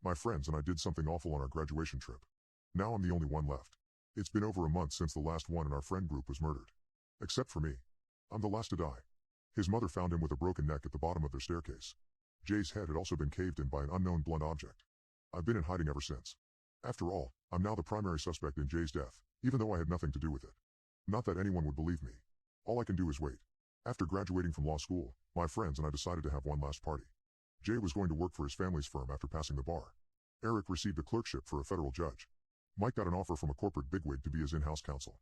My friends and I did something awful on our graduation trip. Now I'm the only one left. It's been over a month since the last one in our friend group was murdered. Except for me. I'm the last to die. His mother found him with a broken neck at the bottom of their staircase. Jay's head had also been caved in by an unknown blunt object. I've been in hiding ever since. After all, I'm now the primary suspect in Jay's death, even though I had nothing to do with it. Not that anyone would believe me. All I can do is wait. After graduating from law school, my friends and I decided to have one last party. Jay was going to work for his family's firm after passing the bar. Eric received a clerkship for a federal judge. Mike got an offer from a corporate bigwig to be his in-house counsel.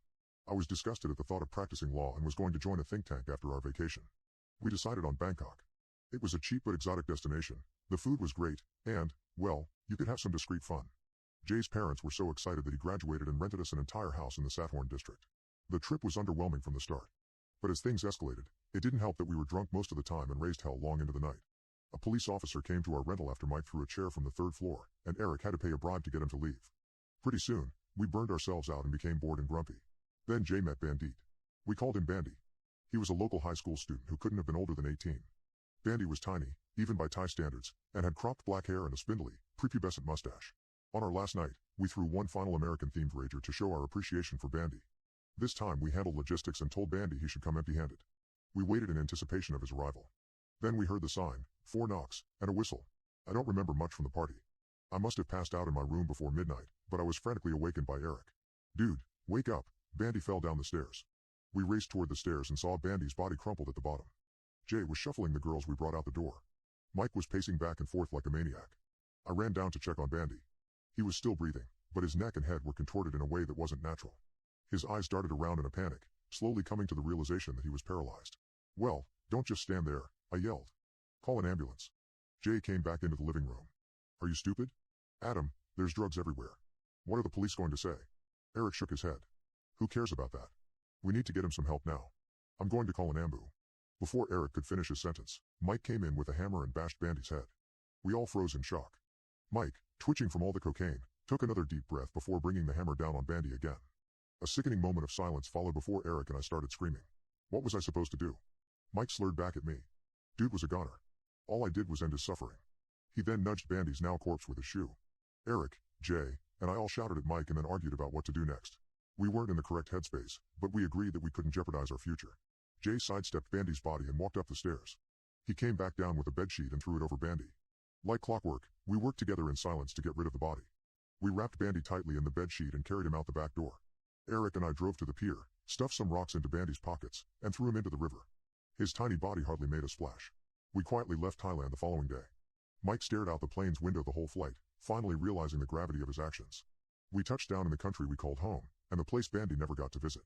I was disgusted at the thought of practicing law and was going to join a think tank after our vacation. We decided on Bangkok. It was a cheap but exotic destination. The food was great, and, well, you could have some discreet fun. Jay's parents were so excited that he graduated and rented us an entire house in the Sathorn district. The trip was underwhelming from the start. But as things escalated, it didn't help that we were drunk most of the time and raised hell long into the night. A police officer came to our rental after Mike threw a chair from the third floor, and Eric had to pay a bribe to get him to leave. Pretty soon, we burned ourselves out and became bored and grumpy. Then Jay met Bandit. We called him Bandy. He was a local high school student who couldn't have been older than 18. Bandy was tiny, even by Thai standards, and had cropped black hair and a spindly, prepubescent mustache. On our last night, we threw one final American-themed rager to show our appreciation for Bandy. This time we handled logistics and told Bandy he should come empty-handed. We waited in anticipation of his arrival. Then we heard the sign, 4 knocks, and a whistle. I don't remember much from the party. I must have passed out in my room before midnight, but I was frantically awakened by Eric. "Dude, wake up." Bandy fell down the stairs. We raced toward the stairs and saw Bandy's body crumpled at the bottom. Jay was shuffling the girls we brought out the door. Mike was pacing back and forth like a maniac. I ran down to check on Bandy. He was still breathing, but his neck and head were contorted in a way that wasn't natural. His eyes darted around in a panic, slowly coming to the realization that he was paralyzed. "Well, don't just stand there," I yelled. "Call an ambulance." Jay came back into the living room. "Are you stupid? Adam, there's drugs everywhere. What are the police going to say?" Eric shook his head. "Who cares about that? We need to get him some help now. I'm going to call an ambu." Before Eric could finish his sentence, Mike came in with a hammer and bashed Bandy's head. We all froze in shock. Mike, twitching from all the cocaine, took another deep breath before bringing the hammer down on Bandy again. A sickening moment of silence followed before Eric and I started screaming. What was I supposed to do? Mike slurred back at me. Dude was a goner. All I did was end his suffering. He then nudged Bandy's now corpse with his shoe. Eric, Jay, and I all shouted at Mike and then argued about what to do next. We weren't in the correct headspace, but we agreed that we couldn't jeopardize our future. Jay sidestepped Bandy's body and walked up the stairs. He came back down with a bedsheet and threw it over Bandy. Like clockwork, we worked together in silence to get rid of the body. We wrapped Bandy tightly in the bedsheet and carried him out the back door. Eric and I drove to the pier, stuffed some rocks into Bandy's pockets, and threw him into the river. His tiny body hardly made a splash. We quietly left Thailand the following day. Mike stared out the plane's window the whole flight, finally realizing the gravity of his actions. We touched down in the country we called home, and the place Bandy never got to visit.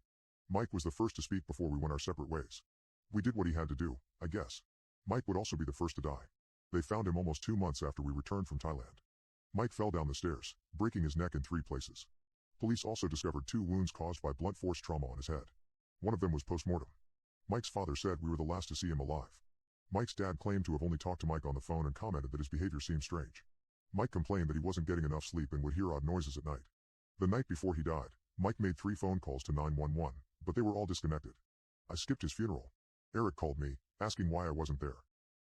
Mike was the first to speak before we went our separate ways. We did what he had to do, I guess. Mike would also be the first to die. They found him almost 2 months after we returned from Thailand. Mike fell down the stairs, breaking his neck in 3 places. Police also discovered 2 wounds caused by blunt force trauma on his head. One of them was post-mortem. Mike's father said we were the last to see him alive. Mike's dad claimed to have only talked to Mike on the phone and commented that his behavior seemed strange. Mike complained that he wasn't getting enough sleep and would hear odd noises at night. The night before he died, Mike made 3 phone calls to 911, but they were all disconnected. I skipped his funeral. Eric called me, asking why I wasn't there.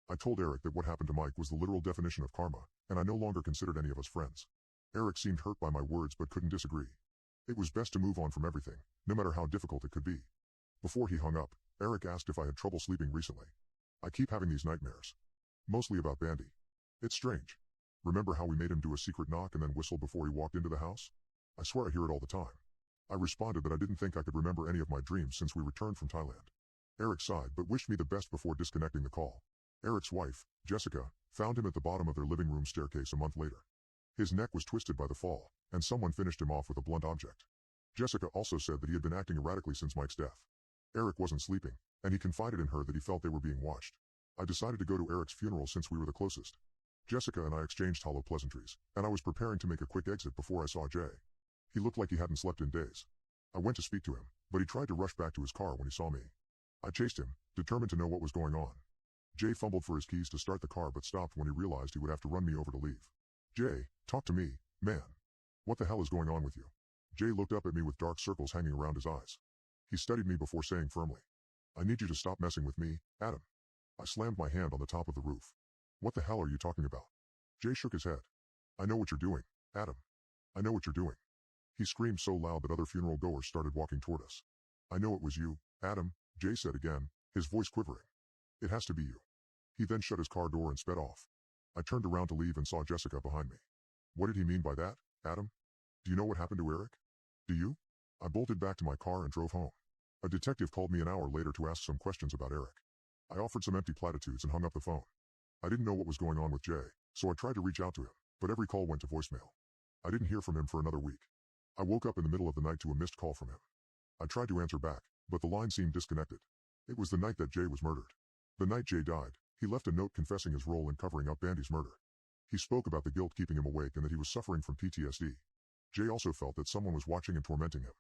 I told Eric that what happened to Mike was the literal definition of karma, and I no longer considered any of us friends. Eric seemed hurt by my words but couldn't disagree. It was best to move on from everything, no matter how difficult it could be. Before he hung up, Eric asked if I had trouble sleeping recently. I keep having these nightmares. Mostly about Bandy. It's strange. Remember how we made him do a secret knock and then whistle before he walked into the house? I swear I hear it all the time. I responded that I didn't think I could remember any of my dreams since we returned from Thailand. Eric sighed but wished me the best before disconnecting the call. Eric's wife, Jessica, found him at the bottom of their living room staircase a month later. His neck was twisted by the fall, and someone finished him off with a blunt object. Jessica also said that he had been acting erratically since Mike's death. Eric wasn't sleeping, and he confided in her that he felt they were being watched. I decided to go to Eric's funeral since we were the closest. Jessica and I exchanged hollow pleasantries, and I was preparing to make a quick exit before I saw Jay. He looked like he hadn't slept in days. I went to speak to him, but he tried to rush back to his car when he saw me. I chased him, determined to know what was going on. Jay fumbled for his keys to start the car but stopped when he realized he would have to run me over to leave. "Jay, talk to me, man. What the hell is going on with you?" Jay looked up at me with dark circles hanging around his eyes. He studied me before saying firmly, "I need you to stop messing with me, Adam." I slammed my hand on the top of the roof. "What the hell are you talking about?" Jay shook his head. I know what you're doing, Adam. I know what you're doing. He screamed so loud that other funeral goers started walking toward us. I know it was you, Adam, Jay said again, his voice quivering. It has to be you. He then shut his car door and sped off. I turned around to leave and saw Jessica behind me. What did he mean by that, Adam? Do you know what happened to Eric? Do you? I bolted back to my car and drove home. A detective called me an hour later to ask some questions about Eric. I offered some empty platitudes and hung up the phone. I didn't know what was going on with Jay, so I tried to reach out to him, but every call went to voicemail. I didn't hear from him for another week. I woke up in the middle of the night to a missed call from him. I tried to answer back, but the line seemed disconnected. It was the night that Jay was murdered. The night Jay died, he left a note confessing his role in covering up Bandy's murder. He spoke about the guilt keeping him awake and that he was suffering from PTSD. Jay also felt that someone was watching and tormenting him.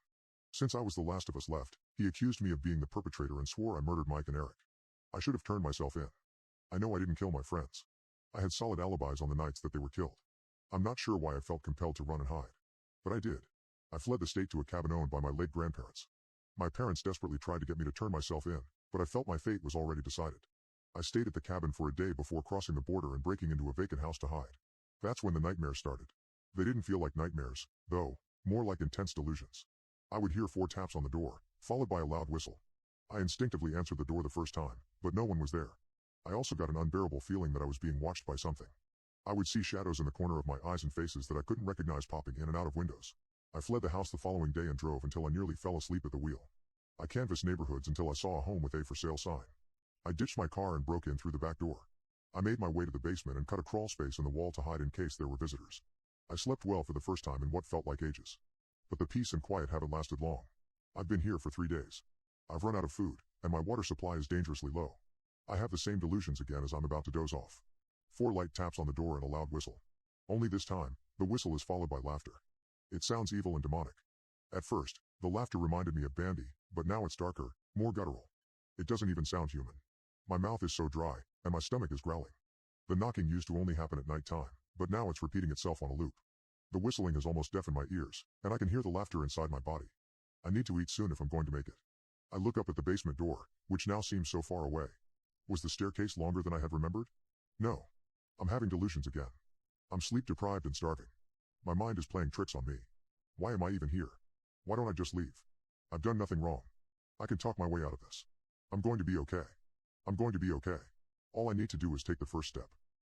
Since I was the last of us left, he accused me of being the perpetrator and swore I murdered Mike and Eric. I should have turned myself in. I know I didn't kill my friends. I had solid alibis on the nights that they were killed. I'm not sure why I felt compelled to run and hide. But I did. I fled the state to a cabin owned by my late grandparents. My parents desperately tried to get me to turn myself in, but I felt my fate was already decided. I stayed at the cabin for a day before crossing the border and breaking into a vacant house to hide. That's when the nightmares started. They didn't feel like nightmares, though, more like intense delusions. I would hear 4 taps on the door, followed by a loud whistle. I instinctively answered the door the first time, but no one was there. I also got an unbearable feeling that I was being watched by something. I would see shadows in the corner of my eyes and faces that I couldn't recognize popping in and out of windows. I fled the house the following day and drove until I nearly fell asleep at the wheel. I canvassed neighborhoods until I saw a home with a for sale sign. I ditched my car and broke in through the back door. I made my way to the basement and cut a crawl space in the wall to hide in case there were visitors. I slept well for the first time in what felt like ages. But the peace and quiet haven't lasted long. I've been here for 3 days. I've run out of food, and my water supply is dangerously low. I have the same delusions again as I'm about to doze off. 4 light taps on the door and a loud whistle. Only this time, the whistle is followed by laughter. It sounds evil and demonic. At first, the laughter reminded me of Bambi, but now it's darker, more guttural. It doesn't even sound human. My mouth is so dry, and my stomach is growling. The knocking used to only happen at night time, but now it's repeating itself on a loop. The whistling has almost deafened my ears, and I can hear the laughter inside my body. I need to eat soon if I'm going to make it. I look up at the basement door, which now seems so far away. Was the staircase longer than I had remembered? No. I'm having delusions again. I'm sleep deprived and starving. My mind is playing tricks on me. Why am I even here? Why don't I just leave? I've done nothing wrong. I can talk my way out of this. I'm going to be okay. I'm going to be okay. All I need to do is take the first step.